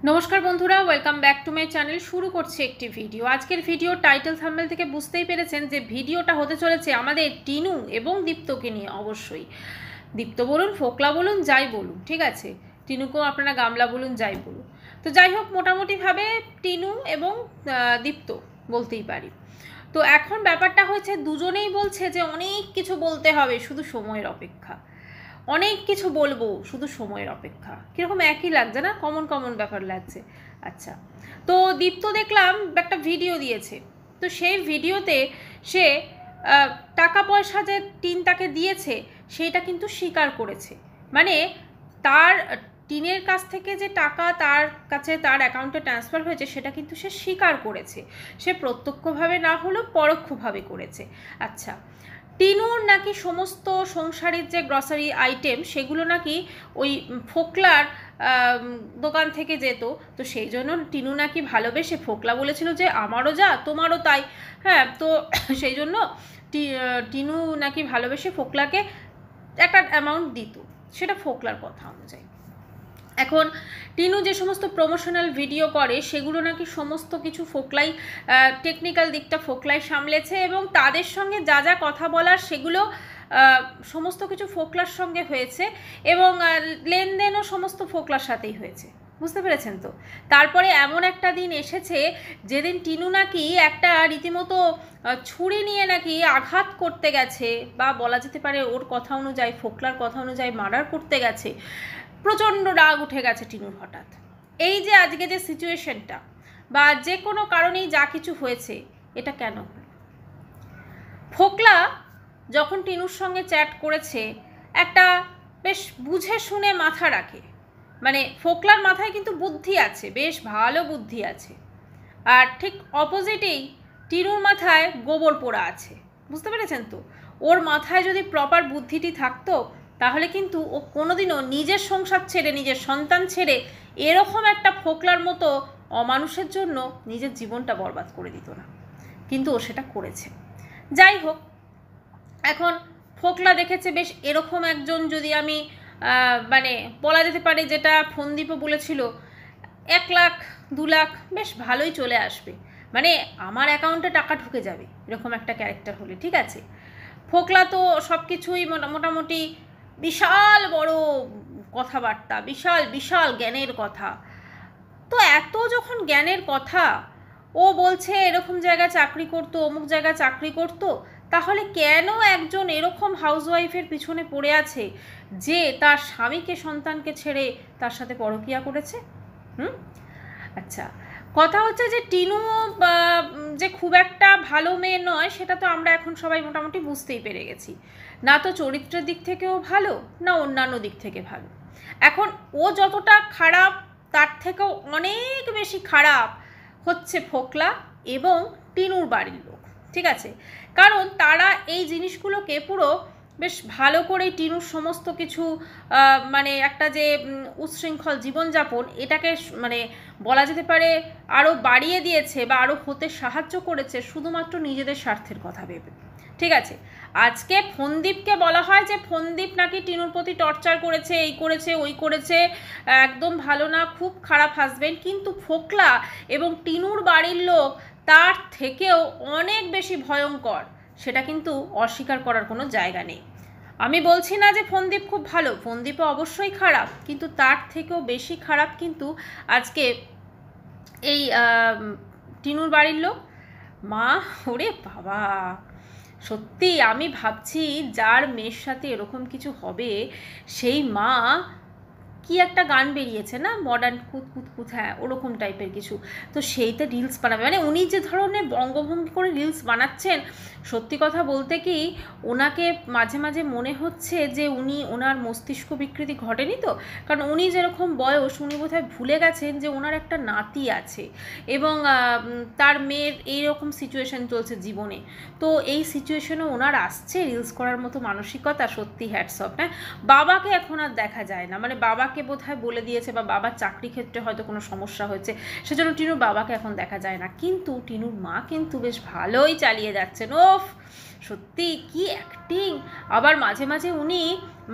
নমস্কার বন্ধুরা, welcome back to my channel. শুরু করছি একটি ভিডিও। আজকের ভিডিও টাইটেল থাম্বনেল থেকে বুঝতেই পেরেছেন যে ভিডিওটা হতে চলেছে আমাদের টিনু এবং দীপ্তকে নিয়ে। অবশ্যই দীপ্ত বলুন, ফোকলা বলুন, যাই বলুন, ঠিক আছে, টিনুকেও আপনারা গামলা বলুন, যাই বলুন। তো যাই হোক, মোটামুটিভাবে টিনু এবং দীপ্ত বলতেই পারি। তো এখন ব্যাপারটা হয়েছে, দুজনেই বলছে যে অনেক কিছু বলতে হবে, শুধু সময়ের অপেক্ষা। অনেক কিছু বলবো, শুধু সময়ের অপেক্ষা। কীরকম একই লাগছে না, কমন কমন ব্যাপার লাগছে। আচ্ছা, তো দীপ্ত দেখলাম একটা ভিডিও দিয়েছে। তো সেই ভিডিওতে সে টাকা পয়সা যে টিন তাকে দিয়েছে সেইটা কিন্তু স্বীকার করেছে। মানে তার টিনের কাছ থেকে যে টাকা তার কাছে তার অ্যাকাউন্টে ট্রান্সফার হয়েছে সেটা কিন্তু সে স্বীকার করেছে। সে প্রত্যক্ষভাবে না হলেও পরোক্ষভাবে করেছে। আচ্ছা, টিনুর নাকি সমস্ত সংসারের যে গ্রসারি আইটেম সেগুলো নাকি ওই ফোকলার দোকান থেকে যেত। তো সেই জন্য টিনু নাকি ভালোবেসে, ফোকলা বলেছিল যে আমারও যা তোমারও তাই। হ্যাঁ, তো সেই জন্য টিনু নাকি ভালোবেসে ফোকলাকে একটা অ্যামাউন্ট দিত, সেটা ফোকলার কথা অনুযায়ী। এখন টিনু যে সমস্ত প্রমোশনাল ভিডিও করে সেগুলো নাকি সমস্ত কিছু ফোকলাই, টেকনিক্যাল দিকটা ফোকলাই সামলেছে, এবং তাদের সঙ্গে যা যা কথা বলার সেগুলো সমস্ত কিছু ফোকলার সঙ্গে হয়েছে, এবং লেনদেনও সমস্ত ফোকলার সাথেই হয়েছে। বুঝতে পেরেছেন তো? তারপরে এমন একটা দিন এসেছে যেদিন টিনু নাকি একটা রীতিমতো ছুরি নিয়ে নাকি আঘাত করতে গেছে, বা বলা যেতে পারে ওর কথা অনুযায়ী, ফোকলার কথা অনুযায়ী মার্ডার করতে গেছে। প্রচণ্ড রাগ উঠে গেছে টিনুর হঠাৎ। এই যে আজকে যে সিচুয়েশনটা, বা যে কোনো কারণেই যা কিছু হয়েছে, এটা কেন হলো? ফোকলা যখন টিনুর সঙ্গে চ্যাট করেছে, একটা বেশ বুঝে শুনে মাথা রাখে। মানে ফোকলার মাথায় কিন্তু বুদ্ধি আছে, বেশ ভালো বুদ্ধি আছে। আর ঠিক অপোজিটেই টিনুর মাথায় গোবর পোড়া আছে। বুঝতে পেরেছেন তো? ওর মাথায় যদি প্রপার বুদ্ধিটি থাকতো তাহলে কিন্তু ও কোনোদিনও নিজের সংসার ছেড়ে, নিজের সন্তান ছেড়ে এরকম একটা ফোকলার মতো অমানুষের জন্য নিজের জীবনটা বরবাদ করে দিত না। কিন্তু ও সেটা করেছে। যাই হোক, এখন ফোকলা দেখেছে বেশ এরকম একজন, যদি আমি মানে বলা যেতে পারে যেটা ফোনদীপও বলেছিল, 1 লাখ 2 লাখ বেশ ভালোই চলে আসবে, মানে আমার অ্যাকাউন্টে টাকা ঢুকে যাবে, এরকম একটা ক্যারেক্টার হলে ঠিক আছে। ফোকলা তো সব কিছুই মোটামুটি বিশাল বড় কথাবার্তা, বিশাল বিশাল জ্ঞানের কথা। তো এত যখন জ্ঞানের কথা, ও বলছে এরকম জায়গায় চাকরি করতো, অমুক জায়গায় চাকরি করতো, তাহলে কেন একজন এরকম হাউসওয়াইফের পিছনে পড়ে আছে যে তার স্বামীকে, সন্তানকে ছেড়ে তার সাথে পরকীয়া করেছে? আচ্ছা, কথা হচ্ছে যে টিনু যে খুব একটা ভালো মেয়ে নয় সেটা তো আমরা এখন সবাই মোটামুটি বুঝতেই পেরে গেছি। না তো চরিত্রের দিক থেকেও ভালো, না অন্যান্য দিক থেকে ভালো। এখন ও যতটা খারাপ তার থেকেও অনেক বেশি খারাপ হচ্ছে ফোকলা এবং টিনুর বাড়ির লোক, ঠিক আছে? কারণ তারা এই জিনিসগুলোকে পুরো বেশ ভালো করে টিনুর সমস্ত কিছু, মানে একটা যে উচ্ছৃঙ্খল জীবনযাপন, এটাকে মানে বলা যেতে পারে আরও বাড়িয়ে দিয়েছে বা আরও হতে সাহায্য করেছে শুধুমাত্র নিজেদের স্বার্থের কথা ভেবে, ঠিক আছে? আজকে ফোনদীপকে বলা হয় যে ফোনদীপ নাকি টিনুর প্রতি টর্চার করেছে, এই করেছে, ওই করেছে, একদম ভালো না, খুব খারাপ হাজবেন্ড। কিন্তু ফোকলা এবং টিনুর বাড়ির লোক তার থেকেও অনেক বেশি ভয়ঙ্কর, সেটা কিন্তু অস্বীকার করার কোনো জায়গা নেই। আমি বলছি না যে ফোনদীপ খুব ভালো, ফোনদীপও অবশ্যই খারাপ, কিন্তু তার থেকেও বেশি খারাপ কিন্তু আজকে এই টিনুর বাড়ির লোক। মা, ওরে বাবা, সত্যি আমি ভাবছি যার মেয়ের সাথে এরকম কিছু হবে সেই মা, কি একটা গান বেরিয়েছে না, মডার্ন কুত কুত কুত, হ্যাঁ ওরকম টাইপের কিছু, তো সেইটা রিলস বানাবে। মানে উনি যে ধরনের বঙ্গভঙ্গি করে রিলস বানাচ্ছেন, সত্যি কথা বলতে কি ওনাকে মাঝে মাঝে মনে হচ্ছে যে উনি, ওনার মস্তিষ্ক বিকৃতি ঘটেনি তো? কারণ উনি যেরকম বয়স, উনি বোধহয় ভুলে গেছেন যে ওনার একটা নাতি আছে, এবং তার মেয়ের এইরকম সিচুয়েশান চলছে জীবনে। তো এই সিচুয়েশনে ওনার আসছে রিলস করার মতো মানসিকতা, সত্যি হ্যাটস অফ। হ্যাঁ, বাবাকে এখন আর দেখা যায় না, মানে বাবাকে বোধহয় বলে দিয়েছে, বা বাবার চাকরি ক্ষেত্রে হয়তো কোনো সমস্যা হয়েছে, সেজন্য টিনুর বাবাকে এখন দেখা যায় না। কিন্তু টিনুর মা কিন্তু বেশ ভালোই চালিয়ে যাচ্ছেন। ওফ, সত্যি কি অ্যাক্টিং! আবার মাঝে মাঝে উনি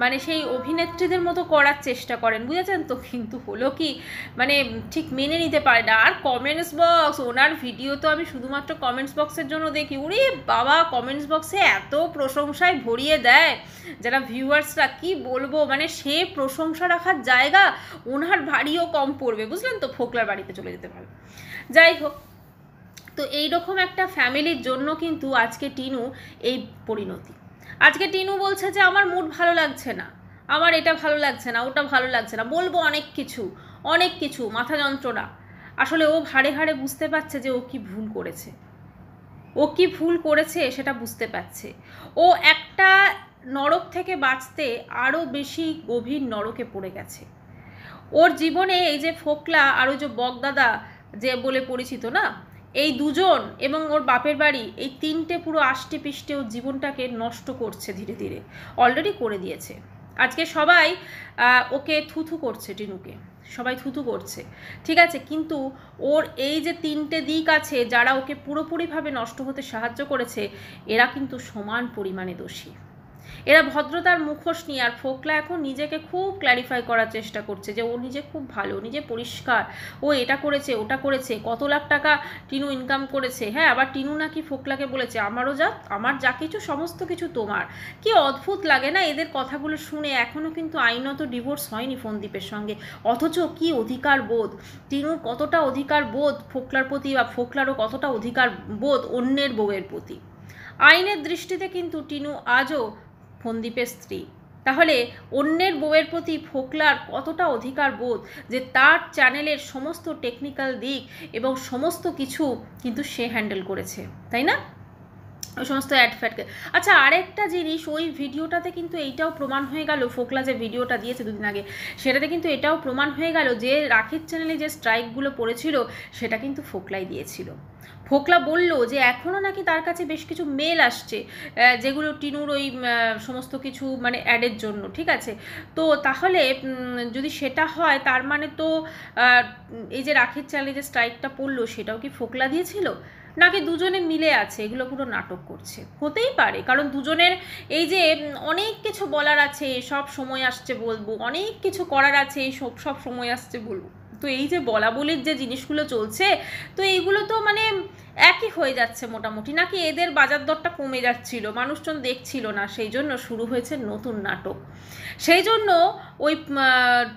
মানে সেই অভিনেত্রীদের মতো করার চেষ্টা করেন, বুঝেছেন তো, কিন্তু হলো কি মানে ঠিক মেনে নিতে পারে না। আর কমেন্টস বক্স, ওনার ভিডিও তো আমি শুধুমাত্র কমেন্টস বক্সের জন্য দেখি, ওরে বাবা কমেন্টস বক্সে এত প্রশংসায় ভরিয়ে দেয় যারা ভিউয়ার্সরা, কি বলবো, মানে সে প্রশংসা রাখার জায়গা ওনার বাড়িও কম পড়বে, বুঝলেন তো, ফোকলার বাড়িতে চলে যেতে পারে। যাই হোক, তো এইরকম একটা ফ্যামিলির জন্য কিন্তু আজকে টিনু এই পরিণতি। আজকে টিনু বলছে যে আমার মুড ভালো লাগছে না, আমার এটা ভালো লাগছে না, ওটা ভালো লাগছে না, বলবো অনেক কিছু মাথা যন্ত্রণা। আসলে ও হাড়ে হাড়ে বুঝতে পারছে যে ও কি ভুল করেছে সেটা বুঝতে পারছে। ও একটা নরক থেকে বাঁচতে আরও বেশি গভীর নরকে পড়ে গেছে। ওর জীবনে এই যে ফোকলা আর ওই যে বগদাদা যে বলে পরিচিত না, এই দুজন এবং ওর বাপের বাড়ি, এই তিনটে পুরো আষ্টে পিষ্টে ওর জীবনটাকে নষ্ট করছে, ধীরে ধীরে অলরেডি করে দিয়েছে। আজকে সবাই ওকে থুথু করছে, টিনুকে সবাই থুথু করছে, ঠিক আছে, কিন্তু ওর এই যে তিনটে দিক আছে যারা ওকে পুরোপুরিভাবে নষ্ট হতে সাহায্য করেছে, এরা কিন্তু সমান পরিমাণে দোষী। এরা ভদ্রতার মুখোশ নিয়ে, আর ফোকলা এখন নিজেকে খুব ক্ল্যারিফাই করার চেষ্টা করছে যে ও নিজে খুব ভালো, নিজে পরিষ্কার, ও এটা করেছে ওটা করেছে, কত লাখ টাকা টিনু ইনকাম করেছে। হ্যাঁ, আবার টিনু নাকি ফোকলাকে বলেছে আমার যা কিছু সমস্ত কিছু তোমার। কি অদ্ভুত লাগে না এদের কথাগুলো শুনে। এখনও কিন্তু আইনত ডিভোর্স হয়নি ফোনদীপের সঙ্গে, অথচ কি অধিকার বোধ টিনুর, কতটা অধিকার বোধ ফোকলার প্রতি, বা ফোকলারও কতটা অধিকার বোধ অন্যের বউয়ের প্রতি। আইনের দৃষ্টিতে কিন্তু টিনু আজও ফোনদীপের স্ত্রী। তাহলে অন্যের বউয়ের প্রতি ফোকলার কতটা অধিকার বোধ যে তার চ্যানেলের সমস্ত টেকনিক্যাল দিক এবং সমস্ত কিছু কিন্তু সে হ্যান্ডেল করেছে, তাই না, ওই সমস্ত অ্যাডফ্যাটকে। আচ্ছা, আরেকটা জিনিস, ওই ভিডিওটাতে কিন্তু এইটাও প্রমাণ হয়ে গেল, ফোকলা যে ভিডিওটা দিয়েছে দুদিন আগে, সেটাতে কিন্তু এটাও প্রমাণ হয়ে গেল যে রাখির চ্যানেলে যে স্ট্রাইকগুলো পড়েছিল সেটা কিন্তু ফোকলাই দিয়েছিল। ফোকলা বলল যে এখনও নাকি তার কাছে বেশ কিছু মেল আসছে যেগুলো টিনুর ওই সমস্ত কিছু মানে অ্যাডের জন্য, ঠিক আছে। তো তাহলে যদি সেটা হয় তার মানে তো এই যে রাখির চ্যানেলে যে স্ট্রাইকটা পড়লো সেটাও কি ফোকলা দিয়েছিল, নাকি দুজনে মিলে আছে এগুলো পুরো নাটক করছে? হতেই পারে, কারণ দুজনের এই যে অনেক কিছু বলার আছে, সব সময় আসছে বলবো, অনেক কিছু করার আছে, সব সময় আসছে বলবো। তো এই যে বলা বলির যে জিনিসগুলো চলছে, তো এইগুলো তো মানে একই হয়ে যাচ্ছে মোটামুটি, নাকি এদের বাজার দরটা কমে যাচ্ছিল, মানুষজন দেখছিল না, সেই জন্য শুরু হয়েছে নতুন নাটক। সেই জন্য ওই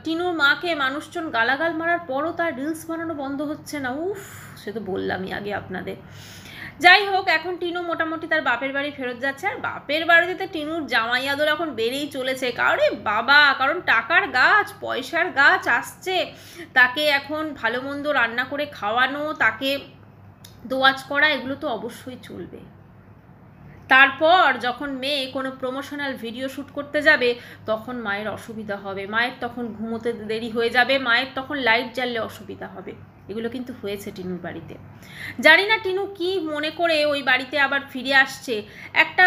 টিনুর মাকে মানুষজন গালাগাল মারার পরও তার রিলস বানানো বন্ধ হচ্ছে না। উফ, সে তো বললামই আগে আপনাদের। যাই হোক, এখন টিনু মোটামুটি তার বাপের বাড়ি ফেরত যাচ্ছে, আর বাপের বাড়িতে টিনুর জামাই আদর এখন বেড়েই চলেছে। কারণ টাকার গাছ, পয়সার গাছ আসছে, তাকে এখন ভালো মন্দ রান্না করে খাওয়ানো, তাকে দোয়াজ করা, এগুলো তো অবশ্যই চলবে। তারপর যখন মেয়ে কোনো প্রমোশনাল ভিডিও শ্যুট করতে যাবে তখন মায়ের অসুবিধা হবে, মায়ের তখন ঘুমোতে দেরি হয়ে যাবে, মায়ের তখন লাইট জ্বাললে অসুবিধা হবে। এগুলো কিন্তু হয়েছে টিনুর বাড়িতে। জানি না টিনু কি মনে করে ওই বাড়িতে আবার ফিরে আসছে। একটা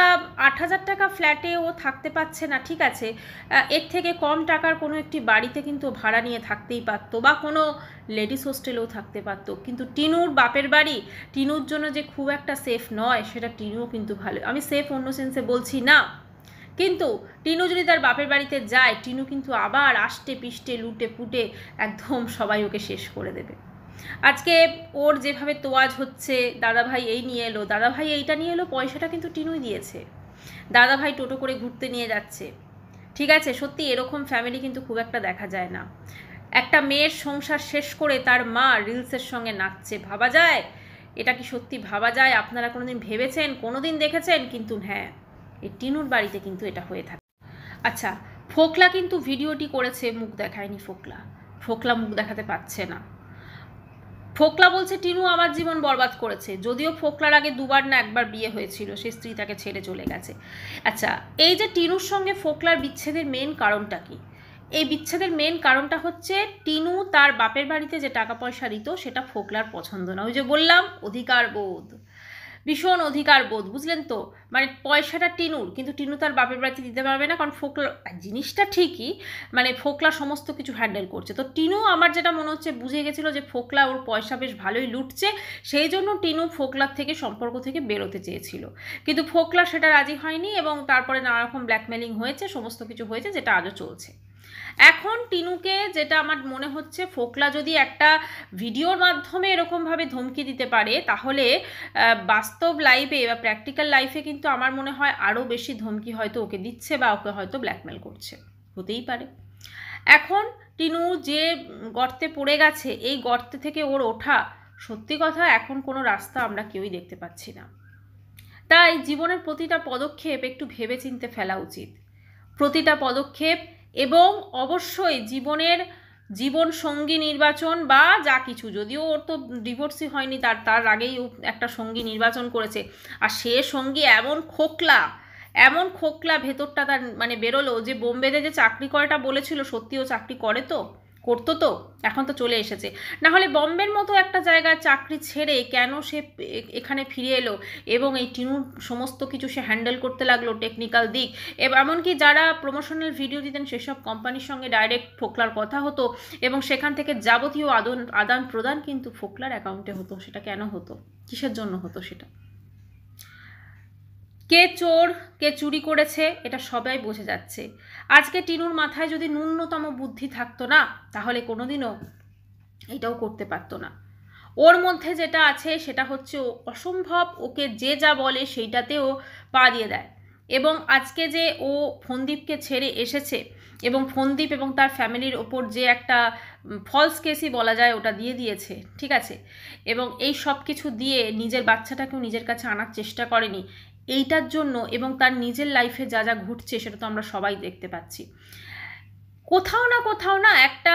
8,000 টাকা ফ্ল্যাটে ও থাকতে পারছে না, ঠিক আছে, এর থেকে কম টাকার কোনো একটি বাড়িতে কিন্তু ভাড়া নিয়ে থাকতেই পারতো, বা কোনো লেডিস হোস্টেলেও থাকতে পারতো। কিন্তু টিনুর বাপের বাড়ি টিনুর জন্য যে খুব একটা সেফ নয়, সেটা টিনুও কিন্তু ভালো, আমি সেফ অন্য সেন্সে বলছি না, কিন্তু টিনু যদি তার বাপের বাড়িতে যায়, টিনু কিন্তু আবার আষ্টে পিষ্টে লুটে পুটে একদম সবাই ওকে শেষ করে দেবে। আজকে ওর যেভাবে তোয়াজ হচ্ছে, দাদাভাই এই নিয়ে এলো, দাদাভাই এইটা নিয়ে এলো, পয়সাটা কিন্তু টিনুই দিয়েছে। দাদাভাই টোটো করে ঘুরতে নিয়ে যাচ্ছে, ঠিক আছে। সত্যি এরকম ফ্যামিলি কিন্তু খুব একটা দেখা যায় না। একটা মেয়ের সংসার শেষ করে তার মা রিলসের সঙ্গে নাচছে, ভাবা যায়? এটা কি সত্যি ভাবা যায়? আপনারা কোনোদিন ভেবেছেন, কোনোদিন দেখেছেন? কিন্তু হ্যাঁ, এই টিনুর বাড়িতে কিন্তু এটা হয়ে থাকে। আচ্ছা, ফোকলা কিন্তু ভিডিওটি করেছে, মুখ দেখায়নি ফোকলা মুখ দেখাতে পারছে না। ফোকলা বলছে টিনু আমার জীবন বরবাদ করেছে, যদিও ফোকলার আগে 2বার না 1বার বিয়ে হয়েছিল, সেই স্ত্রী তাকে ছেড়ে চলে গেছে। আচ্ছা, এই যে টিনুর সঙ্গে ফোকলার বিচ্ছেদের মেন কারণটা কি? এই বিচ্ছেদের মেন কারণটা হচ্ছে টিনু তার বাপের বাড়িতে যে টাকা পয়সা দিত সেটা ফোকলার পছন্দ না। ওই যে বললাম, অধিকার বোধ। ভীষণ অধিকার বোধ, বুঝলেন তো? মানে পয়সাটা টিনুর, কিন্তু টিনু তার বাপের বাড়িতে দিতে পারবে না, কারণ ফোকলা জিনিসটা ঠিকই, মানে ফোকলা সমস্ত কিছু হ্যান্ডেল করছে। তো টিনু, আমার যেটা মনে হচ্ছে, বুঝে গেছিলো যে ফোকলা ওর পয়সা বেশ ভালোই লুটছে, সেই জন্য টিনু ফোকলার থেকে সম্পর্ক থেকে বেরোতে চেয়েছিল, কিন্তু ফোকলা সেটা রাজি হয়নি, এবং তারপরে নানা রকম ব্ল্যাকমেলিং হয়েছে, সমস্ত কিছু হয়েছে, যেটা আজও চলছে। এখন টিনুকে যেটা আমার মনে হচ্ছে, ফোকলা যদি একটা ভিডিওর মাধ্যমে এরকমভাবে ধমকি দিতে পারে, তাহলে বাস্তব লাইফে বা প্র্যাকটিক্যাল লাইফে কিন্তু আমার মনে হয় আরও বেশি ধমকি হয়তো ওকে দিচ্ছে, বা ওকে হয়তো ব্ল্যাকমেল করছে, হতেই পারে। এখন টিনু যে গর্তে পড়ে গেছে, এই গর্তে থেকে ওর ওঠা, সত্যি কথা এখন কোনো রাস্তা আমরা কেউই দেখতে পাচ্ছি না। তাই জীবনের প্রতিটা পদক্ষেপ একটু ভেবেচিন্তে ফেলা উচিত, প্রতিটা পদক্ষেপ, এবং অবশ্যই জীবন সঙ্গী নির্বাচন বা যা কিছু, যদিও ওর তো ডিভোর্সই হয়নি, তার আগেই ও একটা সঙ্গী নির্বাচন করেছে, আর সে সঙ্গী এমন খোকলা ভেতরটা তার মানে বেরোলো, যে বোম্বেতে যে চাকরি করেটা বলেছিল, সত্যি ও চাকরি করতো তো, এখন তো চলে এসেছে। না হলে বম্বের মতো একটা জায়গায় চাকরি ছেড়ে কেন সে এখানে ফিরে এলো, এবং এই টিনুর সমস্ত কিছু সে হ্যান্ডেল করতে লাগলো, টেকনিক্যাল দিক, এবং এমনকি যারা প্রমোশনাল ভিডিও দিতেন সেসব কোম্পানির সঙ্গে ডাইরেক্ট ফোকলার কথা হতো, এবং সেখান থেকে যাবতীয় আদান প্রদান কিন্তু ফোকলার অ্যাকাউন্টে হতো। সেটা কেন হতো, কিসের জন্য হতো সেটা? কে চোর, কে চুরি করেছে, এটা সবাই বোঝা যাচ্ছে। আজকে টিনুর মাথায় যদি ন্যূনতম বুদ্ধি থাকতো না, তাহলে কোনোদিনও এটাও করতে পারতো না। ওর মধ্যে যেটা আছে সেটা হচ্ছে অসম্ভব, ওকে যে যা বলে সেইটাতেও পা দিয়ে দেয়। এবং আজকে যে ও ফন্দীপকে ছেড়ে এসেছে, এবং ফন্দীপ এবং তার ফ্যামিলির ওপর যে একটা ফলস কেসই বলা যায় ওটা দিয়ে দিয়েছে, ঠিক আছে, এবং এই সব কিছু দিয়ে নিজের বাচ্চাটাকেও নিজের কাছে আনার চেষ্টা করেনি, এইটার জন্য, এবং তার নিজের লাইফে যা যা ঘটছে সেটা তো আমরা সবাই দেখতে পাচ্ছি। কোথাও না একটা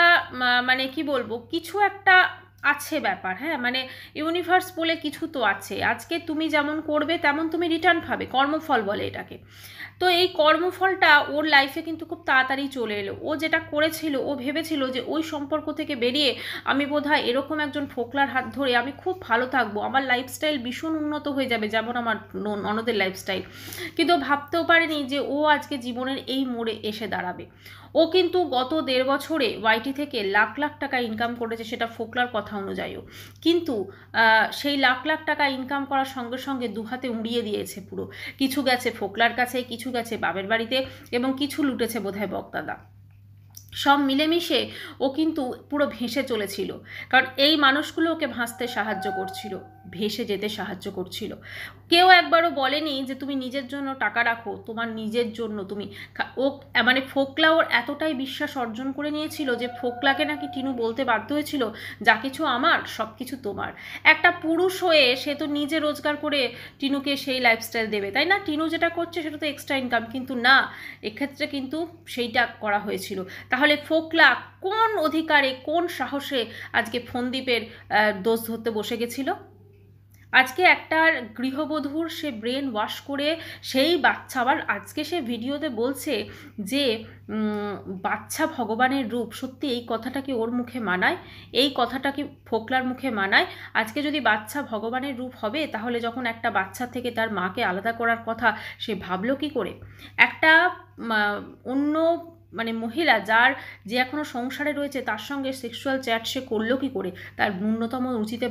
মানে কি বলবো, কিছু একটা আছে ব্যাপার, হ্যাঁ, মানে ইউনিভার্স বলে কিছু তো আছে। আজকে তুমি যেমন করবে তেমন তুমি রিটার্ন পাবে, কর্মফল বলে এটাকে। তো এই কর্মফলটা ওর লাইফে কিন্তু খুব তাড়াতাড়ি চলে এলো। ও যেটা করেছিল, ও ভেবেছিল যে ওই সম্পর্ক থেকে বেরিয়ে আমি বোধহয় এরকম একজন ফোকলার হাত ধরে আমি খুব ভালো থাকবো, আমার লাইফস্টাইল ভীষণ উন্নত হয়ে যাবে, যেমন আমার ননদের লাইফস্টাইল। কিন্তু ভাবতেও পারেনি যে ও আজকে জীবনের এই মোড়ে এসে দাঁড়াবে। ও কিন্তু গত 1.5 বছরে ওয়াইটি থেকে লাখ লাখ টাকা ইনকাম করেছে, সেটা ফোকলার কথা অনুযায়ীও, কিন্তু সেই লাখ লাখ টাকা ইনকাম করার সঙ্গে সঙ্গে দুহাতে উড়িয়ে দিয়েছে পুরো। কিছু গেছে ফোকলার কাছে, কিছু গেছে বাপের বাড়িতে, এবং কিছু লুটেছে বোধহয় বক্তাদা। সব মিলেমিশে ও কিন্তু পুরো ভেসে চলেছিল, কারণ এই মানুষগুলো ওকে ভাসতে সাহায্য করছিল, ভেসে যেতে সাহায্য করছিল। কেউ একবারও বলেনি যে তুমি নিজের জন্য টাকা রাখো, তোমার নিজের জন্য তুমি। ও মানে ফোকলা ওর এতটাই বিশ্বাস অর্জন করে নিয়েছিল যে ফোকলাকে নাকি টিনু বলতে বাধ্য হয়েছিল, যা কিছু আমার সব কিছু তোমার। একটা পুরুষ হয়ে সে তো নিজে রোজগার করে টিনুকে সেই লাইফস্টাইল দেবে, তাই না? টিনু যেটা করছে সেটা তো এক্সট্রা ইনকাম, কিন্তু না, এক্ষেত্রে কিন্তু সেইটা করা হয়েছিল। তাহলে ফোকলা কোন অধিকারে, কোন সাহসে আজকে ফন্দীপের দোষ ধরতে বসে গেছিল? আজকে একটা গৃহবধূর সে ব্রেন ওয়াশ করে সেই বাচ্চা, আবার আজকে সে ভিডিওতে বলছে যে বাচ্চা ভগবানের রূপ। সত্যি এই কথাটা কি ওর মুখে মানায়? এই কথাটা কি ফোকলার মুখে মানায়? আজকে যদি বাচ্চা ভগবানের রূপ হবে, তাহলে যখন একটা বাচ্চা থেকে তার মাকে আলাদা করার কথা, সে ভাবলো কি করে? একটা অন্য মানে মহিলা যে এখনও সংসারে রয়েছে, তার সঙ্গে সেক্সুয়াল চ্যাট সে করলো কি করে? তার ন্যূনতম রুচিতে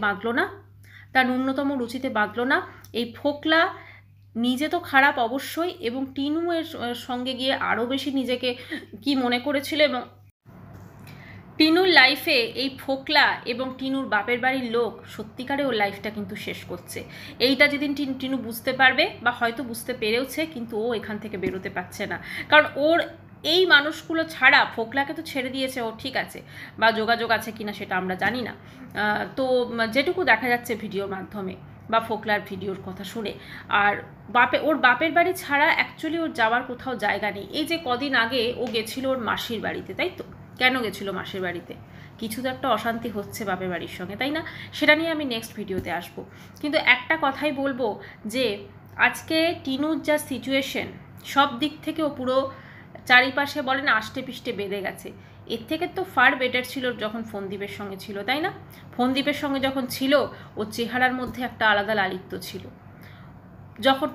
বাঁধলো না? এই ফোকলা নিজে তো খারাপ অবশ্যই, এবং টিনু এর সঙ্গে গিয়ে আরও বেশি নিজেকে কি মনে করেছিল, এবং টিনুর লাইফে এই ফোকলা এবং টিনুর বাপের বাড়ির লোক সত্যিকারে ওর লাইফটা কিন্তু শেষ করছে। এইটা যেদিন টিনু বুঝতে পারবে, বা হয়তো বুঝতে পেরেওছে, কিন্তু ও এখান থেকে বেরোতে পারছে না, কারণ ওর এই মানুষগুলো ছাড়া, ফোকলাকে তো ছেড়ে দিয়েছে ও, ঠিক আছে, বা যোগাযোগ আছে কিনা সেটা আমরা জানি না, তো যেটুকু দেখা যাচ্ছে ভিডিওর মাধ্যমে বা ফোকলার ভিডিওর কথা শুনে, আর ওর বাপের বাড়ি ছাড়া অ্যাকচুয়ালি ওর যাওয়ার কোথাও জায়গা নেই। এই যে কদিন আগে ও গেছিল ওর মাসির বাড়িতে, তাই তো? কেন গেছিল মাসির বাড়িতে? কিছু তো একটা অশান্তি হচ্ছে বাপের বাড়ির সঙ্গে, তাই না? সেটা নিয়ে আমি নেক্সট ভিডিওতে আসবো। কিন্তু একটা কথাই বলবো, যে আজকে টিনুর যা সিচুয়েশন, সব দিক থেকে ও পুরো চারিপাশে বলে না আষ্টে পিষ্টে বেঁধে গেছে। এর থেকে তো ফার বেটার ছিল যখন ফন্দীপের সঙ্গে ছিল, তাই না? ফন্দীপের সঙ্গে যখন ছিল, ওর চেহারার মধ্যে একটা আলাদা লালিত্য ছিল,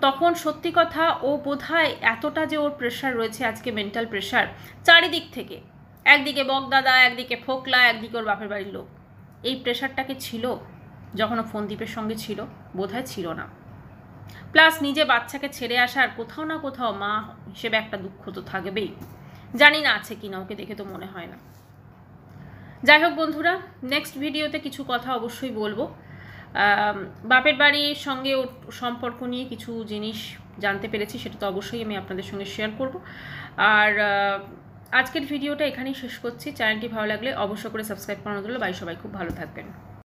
তখন সত্যি কথা ও বোধহয় এতটা যে ওর প্রেশার রয়েছে আজকে, মেন্টাল প্রেশার চারিদিক থেকে, একদিকে বকদাদা, একদিকে ফোকলা, একদিকে ওর বাপের বাড়ির লোক, এই প্রেশারটাকে ছিল যখন ও ফোনদীপের সঙ্গে ছিল? বোধহয় ছিল না। প্লাস নিজে বাচ্চাকে ছেড়ে আসার কোথাও না কোথাও মা হিসেবে একটা দুঃখ তো থাকবেই। জানি না আছে কিনা, ওকে দেখে তো মনে হয় না। যাই হোক বন্ধুরা, নেক্সট ভিডিওতে কিছু কথা অবশ্যই বলবো। বাপের বাড়ির সঙ্গে ওর সম্পর্ক নিয়ে কিছু জিনিস জানতে পেরেছি, সেটা তো অবশ্যই আমি আপনাদের সঙ্গে শেয়ার করব। আর আজকের ভিডিওটা এখানেই শেষ করছি। চ্যানেলটি ভালো লাগলে অবশ্যই করে সাবস্ক্রাইব করানো হলো। বাই, সবাই খুব ভালো থাকবেন।